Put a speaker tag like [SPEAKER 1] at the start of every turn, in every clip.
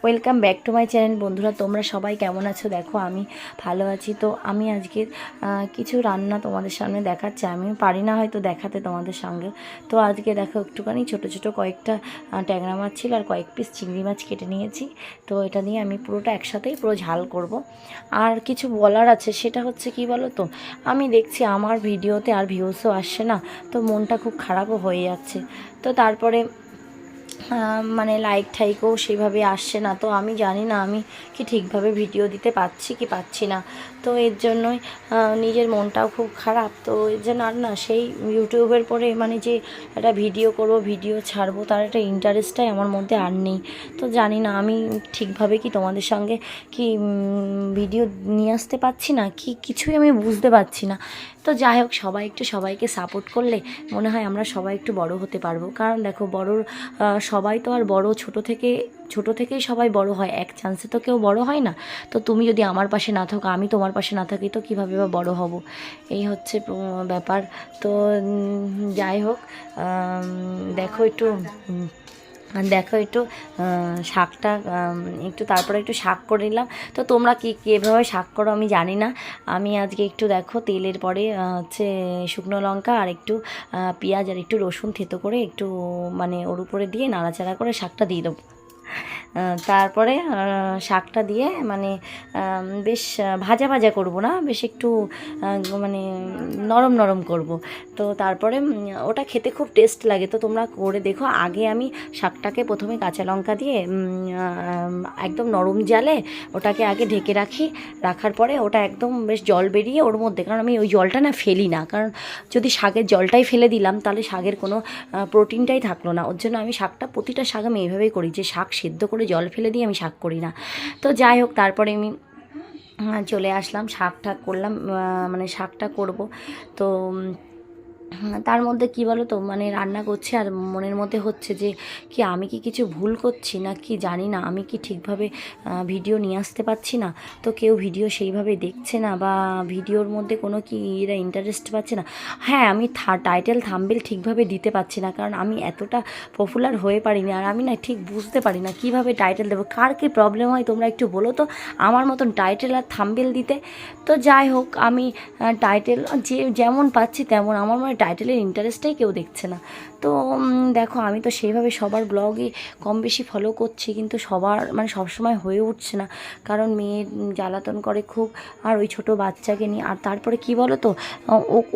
[SPEAKER 1] Welcome back to my channel. বন্ধুরা, তোমরা সবাই কেমন আছো? দেখো, আমি ভালো আছি। তো আমি আজকে কিছু রান্না তোমাদের সামনে দেখাচ্ছি। আমি পারি না হয়তো দেখাতে তোমাদের সঙ্গে। তো আজকে দেখো, একটুখানি ছোটো ছোটো কয়েকটা ট্যাংরা মাছ ছিল আর কয়েক পিস চিংড়ি মাছ কেটে নিয়েছি। তো এটা নিয়ে আমি পুরোটা একসাথেই পুরো ঝাল করব। আর কিছু বলার আছে, সেটা হচ্ছে কি বলো তো, আমি দেখছি আমার ভিডিওতে আর ভিউসও আসছে না, তো মনটা খুব খারাপও হয়ে যাচ্ছে। তো তারপরে মানে লাইক ঠাইকও সেভাবে আসছে না। তো আমি জানি না আমি কি ঠিকভাবে ভিডিও দিতে পারছি কি পাচ্ছি না। তো এর জন্যই নিজের মনটাও খুব খারাপ। তো এর জন্য আর না, সেই ইউটিউবের পরে মানে যে একটা ভিডিও করবো, ভিডিও ছাড়বো, তার একটা ইন্টারেস্টটাই আমার মধ্যে আর নেই। তো জানি না আমি ঠিকভাবে কি তোমাদের সঙ্গে কি ভিডিও নিয়ে আসতে পারছি না কি, কিছুই আমি বুঝতে পারছি না। তো যাই হোক, সবাই একটু সবাইকে সাপোর্ট করলে মনে হয় আমরা সবাই একটু বড় হতে পারবো। কারণ দেখো, সবাই তো আর বড়, ছোট থেকেই সবাই বড় হয়, এক চান্সে তো কেউ বড় হয় না। তো তুমি যদি আমার পাশে না থাকো, আমি তোমার পাশে না থাকি, তো কীভাবে বা বড় হব? এই হচ্ছে ব্যাপার। তো যাই হোক, দেখো একটু শাকটা একটু, তারপরে একটু শাক করে নিলাম। তো তোমরা কীভাবে শাক করো আমি জানি না। আমি আজকে একটু দেখো, তেলের পরে হচ্ছে শুকনো লঙ্কা আর একটু পেঁয়াজ আর একটু রসুন থেতো করে একটু মানে ওর উপরে দিয়ে নাড়াচাড়া করে শাকটা দিয়ে দেবো। তারপরে শাকটা দিয়ে মানে বেশ ভাজা ভাজা করব না, বেশ একটু মানে নরম নরম করব। তো তারপরে ওটা খেতে খুব টেস্ট লাগে। তো তোমরা করে দেখো। আগে আমি শাকটাকে প্রথমে কাঁচা লঙ্কা দিয়ে একদম নরম জালে ওটাকে আগে ঢেকে রাখার পরে ওটা একদম বেশ জল বেরিয়ে ওর মধ্যে, কারণ আমি ওই জলটা না ফেলি না, কারণ যদি শাকের জলটাই ফেলে দিলাম তাহলে শাকের কোনো প্রোটিনটাই থাকলো না। ওর জন্য আমি শাকটা, প্রতিটা শাক আমি এইভাবেই করি, যে শাক সেদ্ধ করে জল ফেলে দিয়ে আমি শাক করি না। তো যাই হোক, তারপরে আমি চলে আসলাম, শাক ঠাক করলাম, মানে শাকটা করব। তো তার মধ্যে কি বলো তো, মানে রান্না করছি আর মনের মধ্যে হচ্ছে যে কি আমি কি কিছু ভুল করছি না কি জানি না, আমি কি ঠিকভাবে ভিডিও নিয়ে আসতে পারছি না। তো কেউ ভিডিও সেইভাবে দেখছে না, বা ভিডিওর মধ্যে কোনো কি এরা ইন্টারেস্ট পাচ্ছে না। হ্যাঁ, আমি টাইটেল থাম্বনেল ঠিকভাবে দিতে পারছি না, কারণ আমি এতটা পপুলার হয়ে পারিনি। আর আমি না ঠিক বুঝতে পারি না কীভাবে টাইটেল দেবো। কার কী প্রবলেম হয় তোমরা একটু বলো তো, আমার মতন টাইটেল আর থাম্বনেল দিতে। তো যাই হোক, আমি টাইটেল যেমন পাচ্ছি তেমন, আমার মনে টাইটেলের ইন্টারেস্টটাই কেউ দেখছে না। তো দেখো, আমি তো সেইভাবে সবার ব্লগই কম বেশি ফলো করছি, কিন্তু সবার মানে সবসময় হয়ে উঠছে না, কারণ মেয়ে জ্বালাতন করে খুব, আর ওই ছোটো বাচ্চাকে নিয়ে। আর তারপরে কি বলো তো,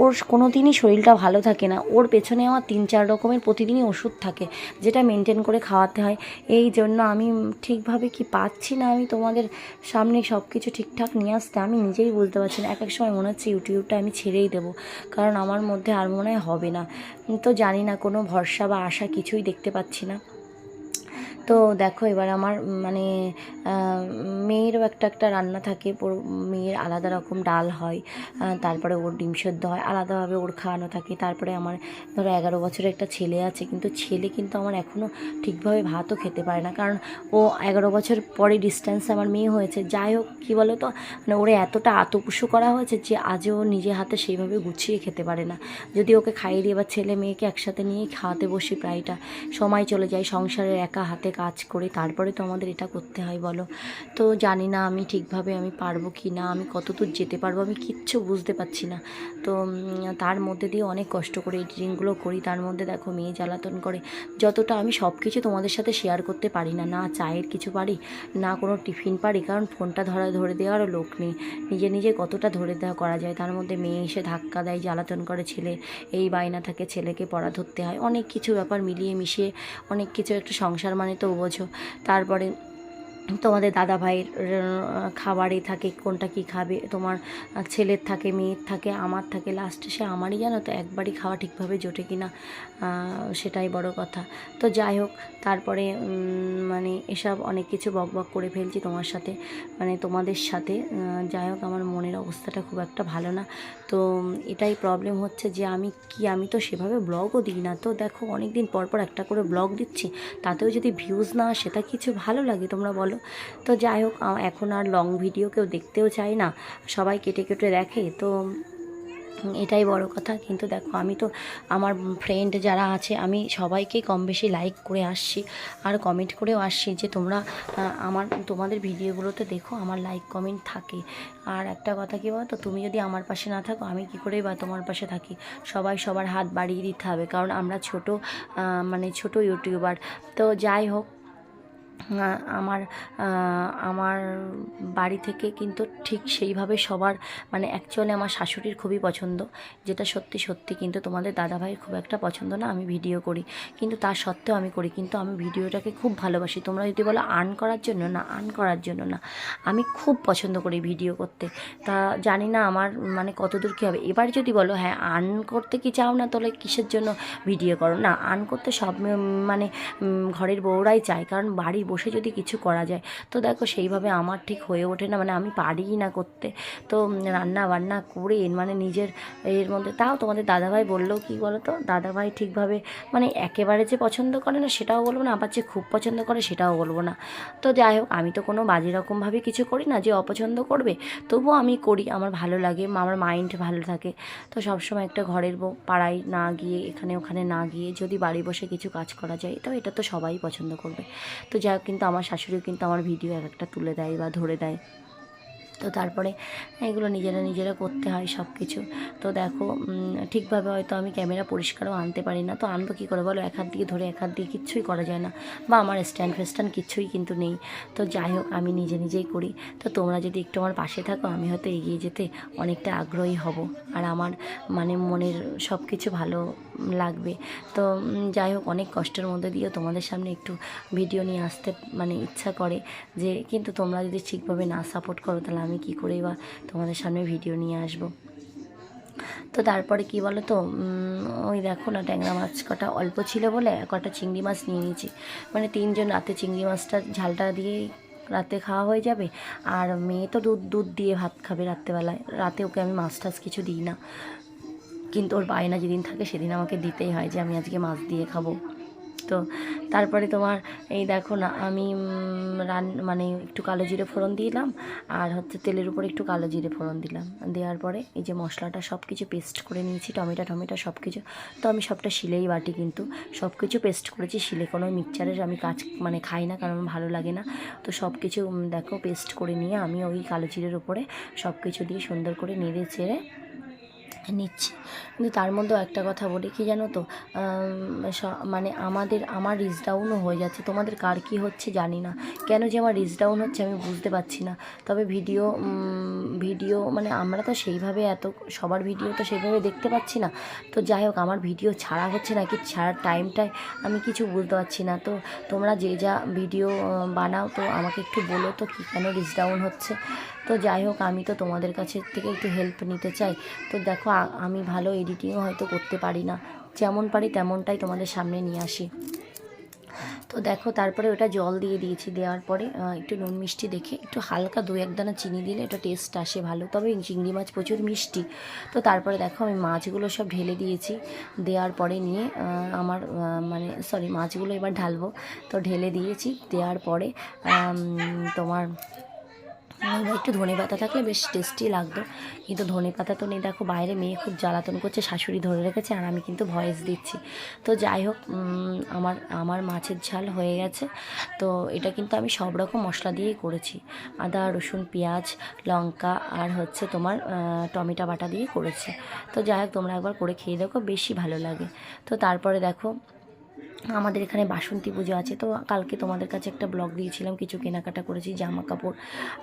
[SPEAKER 1] ওর কোনো দিনই শরীরটা ভালো থাকে না। ওর পেছনে আমার 3-4 রকমের প্রতিদিনই ওষুধ থাকে, যেটা মেনটেন করে খাওয়াতে হয়। এই জন্য আমি ঠিকভাবে কি পাচ্ছি না আমি তোমাদের সামনে সব কিছু ঠিকঠাক নিয়ে আসতে। আমি নিজেই বুঝতে পারছি না। এক এক সময় মনে হচ্ছে ইউটিউবটা আমি ছেড়েই দেবো, কারণ আমার মধ্যে আর মনে হয় হবে না। তো জানি না, কোনো ভরসা বা আশা কিছুই দেখতে পাচ্ছি না। তো দেখো, এবার আমার মানে মেয়েরও একটা রান্না থাকে, মেয়ের আলাদা রকম ডাল হয়, তারপরে ওর ডিম সেদ্ধ হয়, আলাদাভাবে ওর খাওয়ানো থাকে। তারপরে আমার ধরো 11 বছরের একটা ছেলে আছে, কিন্তু ছেলে কিন্তু আমার এখনও ঠিকভাবে ভাতও খেতে পারে না, কারণ ও 11 বছর পরে ডিস্টেন্সে আমার মেয়ে হয়েছে। যাই হোক, কী বলো তো, মানে ওরে এতটা আতপুষো করা হয়েছে যে আজও নিজে হাতে সেইভাবে গুছিয়ে খেতে পারে না। যদি ওকে খাইয়ে দিয়ে, বা ছেলে মেয়েকে একসাথে নিয়ে খাওয়াতে বসি, প্রায়টা সময় চলে যায় সংসারের একা হাতে কাজ করে, তারপরে তো আমাদের এটা করতে হয় বলো। তো জানি না আমি ঠিকভাবে আমি পারবো কি না, আমি কতদূর যেতে পারবো, আমি কিচ্ছু বুঝতে পারছি না। তো তার মধ্যে দিয়ে অনেক কষ্ট করে এডিটিংগুলো করি, তার মধ্যে দেখো মেয়ে জ্বালাতন করে। যতটা আমি সব কিছু তোমাদের সাথে শেয়ার করতে পারি না, না চায়ের কিছু পারি, না কোনো টিফিন পারি, কারণ ফোনটা ধরে দেওয়ারও লোক নেই। নিজে নিজে কতটা ধরে দেওয়া করা যায়, তার মধ্যে মেয়ে এসে ধাক্কা দেয়, জ্বালাতন করে, ছেলে এই বায়না থাকে, ছেলেকে পড়া ধরতে হয়, অনেক কিছু ব্যাপার মিলিয়ে মিশিয়ে অনেক কিছু, একটা সংসার মানে তো বোঝো। তারপরে তোমাদের দাদা ভাইয়ের খাবারে থাকে, কোনটা কি খাবে, তোমার ছেলের থাকে, মেয়ের থাকে, আমার থাকে, লাস্টে সে আমারই, জানো তো, একবারই খাওয়া ঠিকভাবে জোটে কিনা সেটাই বড় কথা। তো যাই হোক, তারপরে মানে এসব অনেক কিছু বক করে ফেলছি তোমার সাথে, মানে তোমাদের সাথে। যাই হোক, আমার মনের অবস্থাটা খুব একটা ভালো না। তো এটাই প্রবলেম হচ্ছে যে আমি তো সেভাবে ব্লগও দিই না। তো দেখো, অনেক দিন পর একটা করে ব্লগ দিচ্ছি, তাতেও যদি ভিউজ না আসে, তা কিছু ভালো লাগে তোমরা বলো? তো যাই হোক, এখন আর লং ভিডিও কেউ দেখতেও চায় না, সবাই কেটে কেটে দেখে। তো এটাই বড় কথা। কিন্তু দেখো আমি তো আমার ফ্রেন্ড যারা আছে আমি সবাইকেই কম বেশি লাইক করে আসছি আর কমেন্ট করেও আসছি যে তোমরা তোমাদের ভিডিওগুলোতে দেখো আমার লাইক কমেন্ট থাকে। আর একটা কথা কী বলো তো, তুমি যদি আমার পাশে না থাকো আমি কী করেই বা তোমার পাশে থাকি। সবাই সবার হাত বাড়িয়ে দিতে হবে, কারণ আমরা ছোট ইউটিউবার। তো যাই হোক, আমার আমার বাড়ি থেকে কিন্তু ঠিক সেইভাবে সবার অ্যাকচুয়ালি আমার শাশুড়ির খুবই পছন্দ, যেটা সত্যি সত্যি। কিন্তু তোমাদের দাদাভাইয়ের খুব একটা পছন্দ না আমি ভিডিও করি, কিন্তু তার সত্ত্বেও আমি করি। কিন্তু আমি ভিডিওটাকে খুব ভালোবাসি। তোমরা যদি বলো আর্ন করার জন্য, না, আর্ন করার জন্য না, আমি খুব পছন্দ করি ভিডিও করতে। তা জানি না আমার কতদূর কী হবে। এবার যদি বলো হ্যাঁ আর্ন করতে কি চাও না, তাহলে কিসের জন্য ভিডিও করো? না, আর্ন করতে সব ঘরের বউরাই চায়, কারণ বাড়ি বসে যদি কিছু করা যায়। তো দেখো সেইভাবে আমার ঠিক হয়ে ওঠে না, আমি পারিই না করতে। তো রান্না বান্না করে নিজের এর মধ্যে, তাও তোমাদের দাদাভাই বললেও কি বলো তো, দাদাভাই ঠিকভাবে একেবারে যে পছন্দ করে না সেটাও বলবো না, আবার যে খুব পছন্দ করে সেটাও বলবো না। তো যাই হোক, আমি তো কোনো বাজে রকমভাবে কিছু করি না যে অপছন্দ করবে, তবুও আমি করি, আমার ভালো লাগে, আমার মাইন্ড ভালো থাকে। তো সবসময় একটা ঘরের বউ পাড়ায় না গিয়ে, এখানে ওখানে না গিয়ে যদি বাড়ি বসে কিছু কাজ করা যায়, তো এটা তো সবাই পছন্দ করবে। তো যাই হোক, কিন্তু আমার শাশুড়িও কিন্তু আমার ভিডিও এক একটা তুলে দেয় বা ধরে দেয়। তো তারপরে এগুলো নিজেরা করতে হয় সব কিছু। তো দেখো ঠিকভাবে হয়তো আমি ক্যামেরা পরিষ্কারও আনতে পারি না, তো আনবো কী করে বলো? এক হাত দিয়ে ধরে এক হাত দিয়ে কিচ্ছুই করা যায় না, বা আমার স্ট্যান্ড ফেস্ট্যান্ড কিচ্ছুই কিন্তু নেই। তো যাই হোক, আমি নিজেই করি। তো তোমরা যদি একটু আমার পাশে থাকো, আমি হয়তো এগিয়ে যেতে অনেকটা আগ্রহী হব, আর আমার মনের সব কিছু ভালো লাগবে। তো যাই হোক, অনেক কষ্টের মধ্যে দিয়েও তোমাদের সামনে একটু ভিডিও নিয়ে আসতে ইচ্ছা করে যে, কিন্তু তোমরা যদি ঠিকভাবে না সাপোর্ট করো, তাহলে আমি কী করেই বা তোমাদের সামনে ভিডিও নিয়ে আসবো। তো তারপরে কি বলো তো, ওই দেখো না, ট্যাংরা মাছ কটা অল্প ছিল বলে কটা চিংড়ি মাছ নিয়ে নিয়েছি। 3জন রাতে চিংড়ি মাছটা ঝালটা দিয়েই রাতে খাওয়া হয়ে যাবে। আর মেয়ে তো দুধ দিয়ে ভাত খাবে রাত্রেবেলায়, রাতে ওকে আমি মাছ টাছ কিছু দিই না, কিন্তু ওর বায়না যেদিন থাকে সেদিন আমাকে দিতেই হয় যে আমি আজকে মাছ দিয়ে খাবো। তো তারপরে তোমার এই দেখো না, আমি একটু কালো জিরে ফোড়ন দিলাম, আর তেলের উপরে একটু কালো জিরে ফোড়ন দিলাম। দেওয়ার পরে এই যে মশলাটা সব কিছু পেস্ট করে নিয়েছি, টমেটো সব কিছু। তো আমি সবটা শিলেই বাটি, কিন্তু সব কিছু পেস্ট করেছি শিলে, কোনো মিক্সচারের আমি কাজ খাই না, কারণ ভালো লাগে না। তো সব কিছু দেখো পেস্ট করে নিয়ে আমি ওই কালো জিরের উপরে সব কিছু দিয়ে সুন্দর করে নেড়ে চেড়ে নিচ্ছি। কিন্তু তার মধ্যেও একটা কথা বলি, কি জানো তো, আমার রিচ ডাউনও হয়ে যাচ্ছে। তোমাদের কার কী হচ্ছে জানি না, কেন যে আমার রিচ ডাউন হচ্ছে আমি বুঝতে পারছি না। তবে ভিডিও আমরা তো সেইভাবে সবার ভিডিও তো সেইভাবে দেখতে পাচ্ছি না। তো যাই হোক, আমার ভিডিও ছাড়া হচ্ছে না কি ছাড়ার টাইমটায় আমি কিছু বুঝতে পারছি না। তো তোমরা যে যা ভিডিও বানাও, তো আমাকে একটু বলো তো কি কেন রিচ ডাউন হচ্ছে। তো যাই হোক, আমি তো তোমাদের কাছে থেকে একটু হেল্প নিতে চাই। তো দেখো, আমি ভালো এডিটিংও হয়তো করতে পারি না, যেমন পারি তেমনটাই তোমাদের সামনে নিয়ে আসি। তো দেখো, তারপরে ওটা জল দিয়ে দিয়েছি, দেওয়ার পরে একটু নুন মিষ্টি দেখে একটু হালকা 2-1 দানা চিনি দিলে এটা টেস্ট আসে ভালো। তবে চিংড়ি মাছ প্রচুর মিষ্টি। তো তারপরে দেখো, আমি মাছগুলো সব ঢেলে দিয়েছি। দেওয়ার পরে নিয়ে মাছগুলো এবার ঢালবো। তো ঢেলে দিয়েছি, দেওয়ার পরে তোমার একটু ধনে পাতা থাকলে বেশ টেস্টি লাগতো, কিন্তু ধনে পাতা তো নেই। দেখো, বাইরে মেয়ে খুব জ্বালাতন করছে, শাশুড়ি ধরে রেখেছে, আর আমি কিন্তু ভয়েস দিচ্ছি। তো যাই হোক, আমার মাছের ঝাল হয়ে গেছে। তো এটা কিন্তু আমি সব রকম মশলা দিয়েই করেছি, আদা রসুন পেঁয়াজ লঙ্কা আর তোমার টমেটো বাটা দিয়ে করেছি। তো যাই হোক, তোমরা একবার করে খেয়ে দেখো, বেশি ভালো লাগে। তো তারপরে দেখো, আমাদের এখানে বাসন্তী পুজো আছে। তো কালকে তোমাদের কাছে একটা ব্লগ দিয়েছিলাম, কিছু কেনাকাটা করেছি, জামা কাপড়।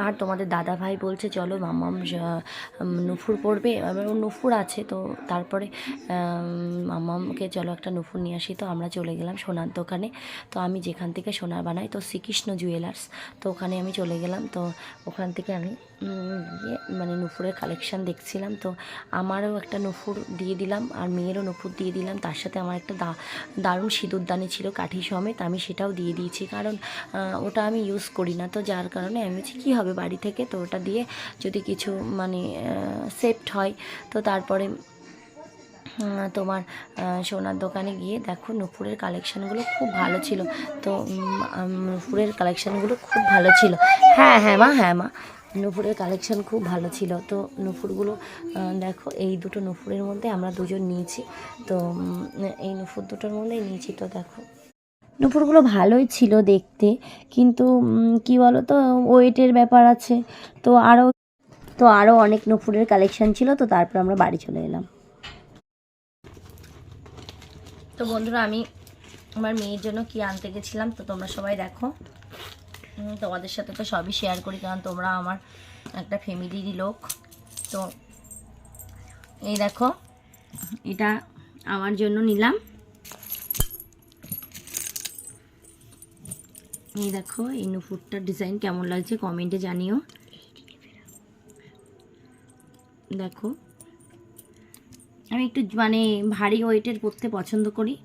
[SPEAKER 1] আর তোমাদের দাদা ভাই বলছে চলো মাম্মাম নুপুর পরবে, এবার ওর নুপুর আছে। তো তারপরে মাম্মামকে চলো একটা নুপুর নিয়ে আসি। তো আমরা চলে গেলাম সোনার দোকানে। তো আমি যেখান থেকে সোনা বানাই, তো শ্রীকৃষ্ণ জুয়েলার্স, তো ওখানে আমি চলে গেলাম। তো ওখান থেকে আমি গিয়ে নুপুরের কালেকশান দেখছিলাম। তো আমারও একটা নুপুর দিয়ে দিলাম, আর মেয়েরও নুপুর দিয়ে দিলাম। তার সাথে আমার একটা দারুণ সিঁদুরদানি ছিল কাঠি সমেত, আমি সেটাও দিয়ে দিয়েছি, কারণ ওটা আমি ইউজ করি না। তো যার কারণে আমি বলছি কী হবে বাড়ি থেকে, তো ওটা দিয়ে যদি কিছু সেফট হয়। তো তারপরে তোমার সোনার দোকানে গিয়ে দেখো, নুপুরের কালেকশানগুলো খুব ভালো ছিল। তো নুপুরের কালেকশানগুলো খুব ভালো ছিল। হ্যাঁ মা। নুপুরের কালেকশন খুব ভালো ছিল। তো নুপুরগুলো দেখো, এই দুটো নুপুরের মধ্যে আমরা দুজন নিয়েছি। তো এই নুপুর দুটোর মধ্যেই নিয়েছি। তো দেখো, নুপুরগুলো ভালোই ছিল দেখতে, কিন্তু কি বলো তো, ওয়েটের ব্যাপার আছে। তো আরও অনেক নুপুরের কালেকশন ছিল। তো তারপর আমরা বাড়ি চলে এলাম। তো বন্ধুরা, আমি আমার মেয়ের জন্য কি আনতে গেছিলাম তো তোমরা সবাই দেখো। তোমাদের সাথে তো সবই শেয়ার করি, কারণ তোমরা আমার একটা ফ্যামিলিরই লোক। তো এই দেখো, এটা আমার জন্য নিলাম। এই দেখো, এই নুপুরটার ডিজাইন কেমন লাগছে কমেন্টে জানিও। দেখো, আমি একটু মানে ভারী ওয়েটের পরতে পছন্দ করি,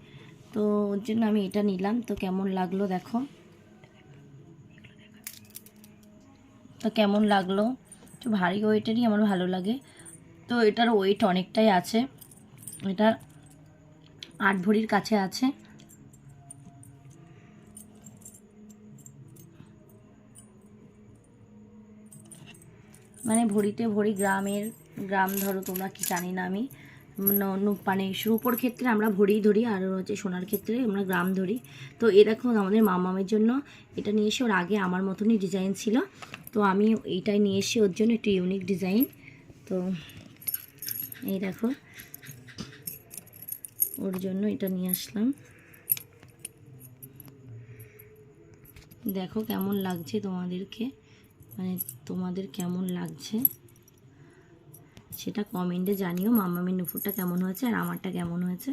[SPEAKER 1] তো ওর জন্য আমি এটা নিলাম। তো কেমন লাগলো দেখো, তো কেমন লাগলো, একটু ভারী ওয়েটেরই আমার ভালো লাগে। তো এটার ওয়েট অনেকটাই আছে, এটা 8 ভরির কাছে আছে। মানে ভরিতে ভরি, গ্রাম ধরো তোমরা, কি জানি না আমি, মানে রূপোর ক্ষেত্রে আমরা ভরি ধরি, আর হচ্ছে সোনার ক্ষেত্রে আমরা গ্রাম ধরি। তো এ দেখো, আমাদের মামামের জন্য এটা নিয়ে এসে, ওর আগে আমার মতনই ডিজাইন ছিল, তো আমি এইটাই নিয়ে এসে ওর জন্য একটু ইউনিক ডিজাইন। তো এই দেখো, ওর জন্য এটা নিয়ে আসলাম। দেখো কেমন লাগছে তোমাদেরকে, মানে তোমাদের কেমন লাগছে সেটা কমেন্টে জানিও। মামামের নুপুরটা কেমন হয়েছে আর আমারটা কেমন হয়েছে।